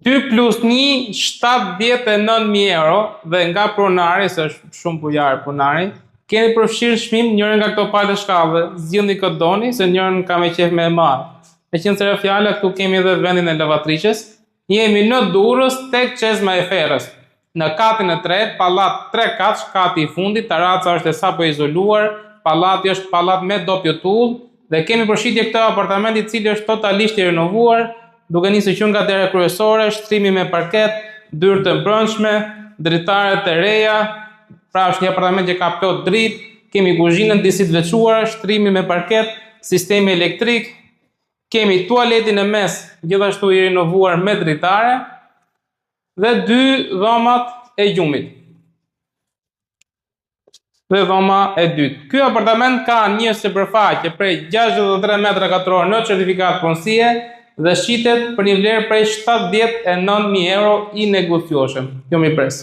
2 plus 1, 79.000 euro, dhe nga pronari, se është shumë bujar pronari, keni përfshirë çmim njërin nga këto palë shkallëve, zgjidhni këtë doni, se njërin ka me qef me e marrë. Me qenë se fjala, këtu kemi edhe vendin e lavatrices. Jemi në Durrës tek Çezma e Ferrës. Në katin e tretë, pallat 3 katësh, kati i fundit, taraca është e sapo izoluar, pallati është pallat me dopjotull, dhe kemi përshitje këtë apartament i cili është totalisht i renovuar, duke nisur që nga dera kryesore, shtrimi me parket, dyrë të brendshme, dritare të reja, pra është një apartament që ka plot dritë, kemi kuzhinën disi të veçuar, shtrimi me parket, sistemi elektrik, kemi tualetin e mes, gjithashtu i renovuar me dritare, dhe 2 dhomat e gjumit. Dhe dhoma e dytë. Ky apartament ka një sipërfaqe prej 63 metra katror në certifikat punësie dhe shitet për një vlerë prej 79.000 euro i negocjueshëm. Jo mi pres.